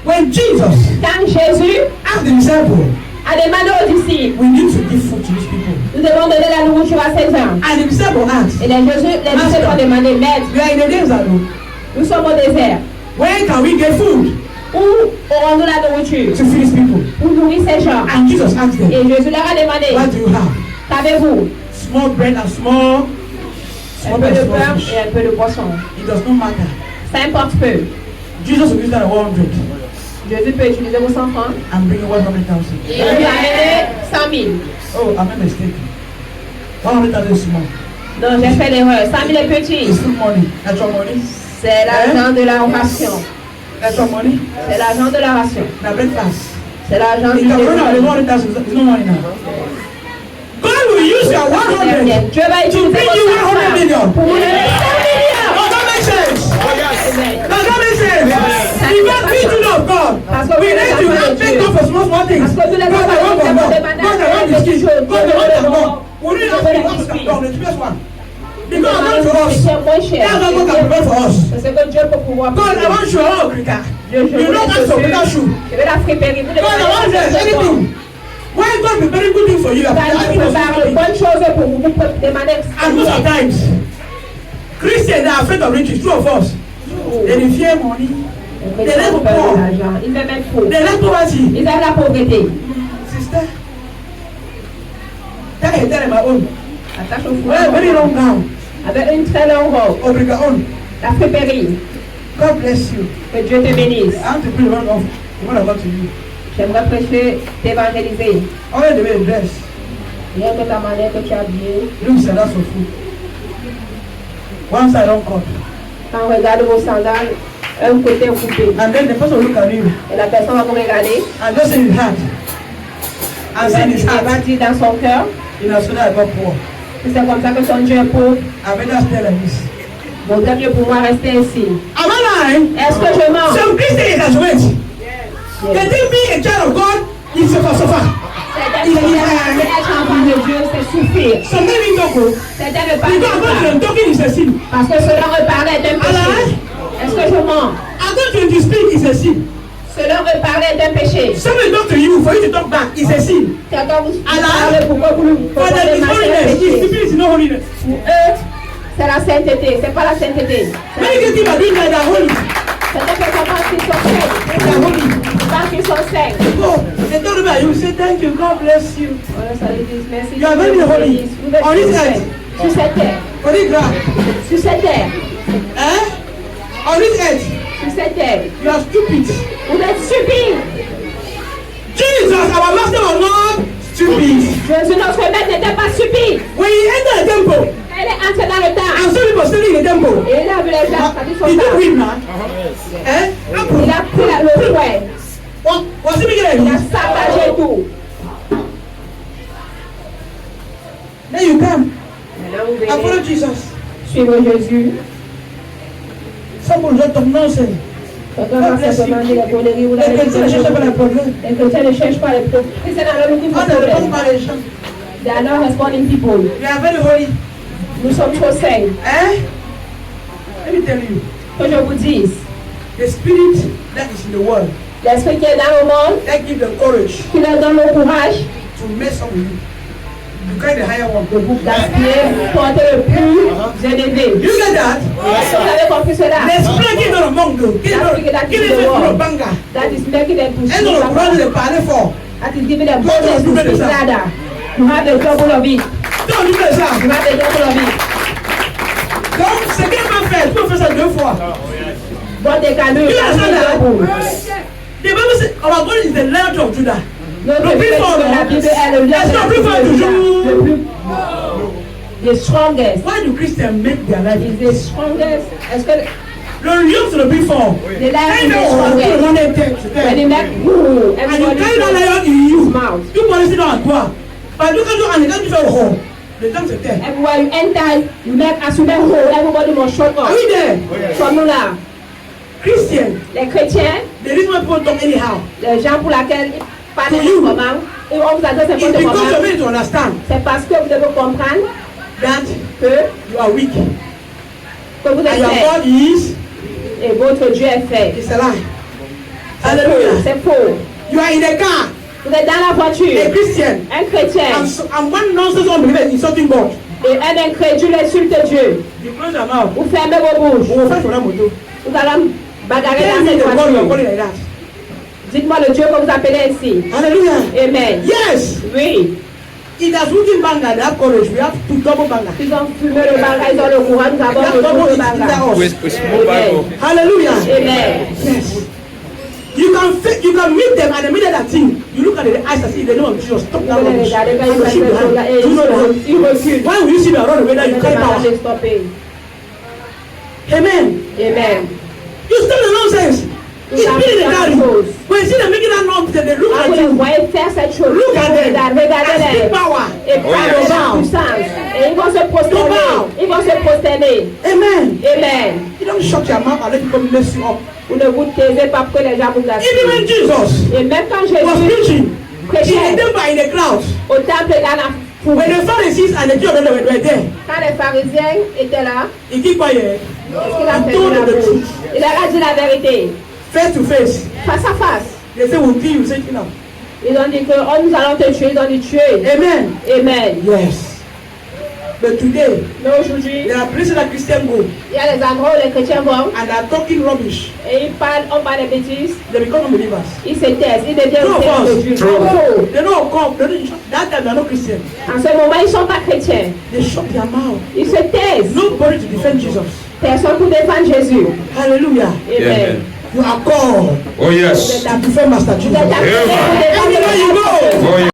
When Jesus Quand Jésus asked the disciples, a demandé aux disciples, we need to give food to these people. nous devons donner la nourriture à ces gens. And the disciples asked, Et les disciples ont demandé, Maître, we are in the desert, no? nous sommes au désert. Where can we get food Où aurons-nous la nourriture to feed these people? pour nourrir ces gens? And Jesus asked them, Et Jésus leur a demandé, what do you have? qu'avez-vous? Small bread and small Un peu bread de and pain small fish. et un peu de poisson. It does not matter. Ça importe peu. Jesus will use that 100 Jésus peut utiliser vos 100 francs and bring 100,000. et lui amener 100 000. Oh, I made a mistake. 100,000 is small. Non, j'ai fait l'erreur. 100 000 est petit. It's food money. That's your money. C'est l'argent de la ration. That's your money. C'est l'argent de la ration. Now breakfast. C'est l'argent If du you run out of déjeuner. 100,000, it's no money now. God will use your 100 Dieu va to utiliser bring vos you 100 100 million. pour vous donner 100 millions. Does that make sense? Amen. Does that make sense? If you're preaching of God, we need to have thank God for small things. God, I want from God. God, I want this kiss. God, I want from God. We need to ask God to come. The first one. Because God for us. That's what God can provide for us. C'est ce que Dieu peut pouvoir God, I want your own Africa. You don't ask for without shoe. Je vais la préparer. Vous devez God, I want this, anything. Why God prepare good thing for you? God prépare de bonnes choses pour vous. Vous pouvez demander. And most of the times, Christians are afraid of riches. Two of us. They fear money. They like poor. Ils aiment être pauvres. They like poverty. Ils aiment la pauvreté. Sister, tell them my own. Attache au Well, very long foie. gown. Avec une très longue robe. Obriga own. La préparer. God bless you. Que Dieu te bénisse. I want to pray one of God to you. J'aimerais prêcher, t'évangéliser. All the way you dress. Rien que ta manière que tu es habillé. Look, that's for food. One side on cut. Quand on regarde vos sandales, un côté est coupé. And then the person will look at you Et la personne va vous regarder. and just say in his heart. And say in his Elle heart, va dire dans son cœur in Australia I got poor. que c'est comme ça que son Dieu est pauvre. I better stay like this. Vaudrait mieux pour moi rester ainsi. Am I lying? Est-ce que je mens? Some Christians has wait. They think being a child of God is suffer. C'est-à-dire que être enfant de Dieu, c'est souffrir. Sometimes we don't go. C'est-à-dire ne Because pas God is talking is a sin. parce que cela reparlait d'un péché. Est-ce que je mens? I'm going to speak is a sin. Cela reparlait d'un péché. Somebody talk to you for you to talk back is a sin. Quelqu'un vous parle pourquoi vous For that is holiness. Discipline is not holiness. Pour eux, c'est la sainteté, c'est pas la sainteté. Many people are doing that, they are holy. C'est-à-dire que ça pense qu'ils sont saints. They are holy. Parce qu'ils sont saints. Go. They talk about you. Say thank you. God bless you. Voilà, ça lui dit merci. You are very holy. Vous êtes On this saints. earth. Sur cette terre. For the ground. Sur cette terre. Eh? On this earth. Sur cette terre. You are stupid. Vous êtes stupides. Jesus, our master was not stupid. Jésus, notre maître, n'était pas stupide. When he entered the temple, Elle est entrée dans le temple. and some people standing in the temple, Et il a vu les gens quand ils sont he took là. him now. Eh? Il a pris le fouet. Was he making a Il a news? saccagé tout. Then you come. Maintenant, vous I follow venez Jesus. suivre Jésus. Someone just talk nonsense. Quelqu'un va simplement dire la connerie ou la Les chrétiens ne cherchent pas les vérité. problèmes. Les chrétiens ne cherchent pas les problèmes. C'est dans le On ne répond pas les gens. They are not responding people. We are very holy. Nous sommes trop saints. Eh? Let me tell you. Que je vous dise, The spirit that is in the world, l'esprit qui est dans le monde, that gives them courage qui leur donne le courage to mess up with you. You carry the higher one. de vous gaspiller, porter le plus élevé. You get that? Est-ce que vous avez compris cela? L'esprit qui est dans le monde, qui est dans le banga. That is making them to Et dans le courage de parler fort. That is giving them boldness to speak louder. You have the double of it. Donc, tu fais ça. You have the double of it. Donc, ce qu'il peut faire, tu peux faire ça 2 fois. What they can do is You understand that? double. The Bible says, our God is the Lion of Judah. Notre Le plus Bible fort, dit que la non? Bible est le Est-ce que le plus fort le toujours? plus the strongest. Why do Christians make their life Is the strongest. Est-ce que le lion c'est le plus fort? the lion Quand is il the est strongest? on est tête, When you make woo, and you everybody carry that lion in his you, mouth. tu peux rester dans toi. Parce que quand tu fais le haut, les gens se taisent. Everywhere you enter, you make as you make whole, everybody must shut Are up. we there? Sommes-nous là? Christians, Les chrétiens, the reason why people talk anyhow, les gens pour lesquels ils parlent n'importe comment, et on vous adresse is n'importe because you comment, need to understand c'est parce que vous devez comprendre that que you are weak. vous And êtes your fait God is et votre Dieu est fait. a lie. Hallelujah. C'est faux. You are in a car, Vous êtes dans la a voiture, Christian, un chrétien, and one nonsense unbeliever is insulting God. et un incrédule insulte Dieu. You close your mouth. Vous fermez vos bouches. We will fight for that moto. Vous allez bagarrer Tell dans me cette the God you are voiture. calling like that. Dites-moi le Dieu que vous appelez ainsi. Hallelujah. Amen. Yes. Oui. It has looking banger, they have courage. We have to double banger. Ils ont fumé le bagarre, ils ont le courant, nous avons le double bagarre. Amen. Hallelujah. Amen. Yes. You can meet them and the minute that thing, you look at the eyes and see the name of Jesus. Stop that Vous les rubbish. regardez quand And ils you shake sont your là hand. et Do you know that? ils reculent. Why will you see me around the way that Vous you ne carry pas power? les stopper. Amen. Amen. You stop the nonsense. It's been in the garden. When you see them making that nonsense, they look Quand at vous les you. voyez faire cette chose, Look at them. And regardez-les. speak power. Et parlez de la puissance. Et ils vont se prosterner. Ils vont se prosterner. Amen. Amen. You don't shut your mouth and let people mess you up. Vous ne vous taisez pas pour que les gens vous Even assurent. when Jesus Et même quand was Jésus preaching, he prêchait them by in the crowd. au temple dans la foule, When the Pharisees and the Jews were there, quand les pharisiens étaient là, he keep quiet. qu'est-ce qu'il a He fait told de la them the bouche? truth. Il leur a dit la vérité, Face to face. face à face. They say, we'll kill you. Say, you know. Ils ont dit que oh, nous allons te tuer, ils ont dit tuer. Amen. Amen. Yes. But today, Mais aujourd'hui, there are places that Christians go il y a les endroits où les chrétiens vont and are talking rubbish. et ils parlent, on parle des bêtises, They become unbelievers. ils se taisent, ils deviennent True or termes false? de Dieu. True. Faux. They don't come. They don't, that time they are not Christians. En ce moment, ils ne sont pas chrétiens. They shut their mouth. Ils se taisent. Nobody to defend Jesus. Personne pour défendre Jésus. Hallelujah. Amen. You are called Oh yes. to defend Master Vous Jesus. êtes appelés pour défendre Everywhere you go. Oh yes.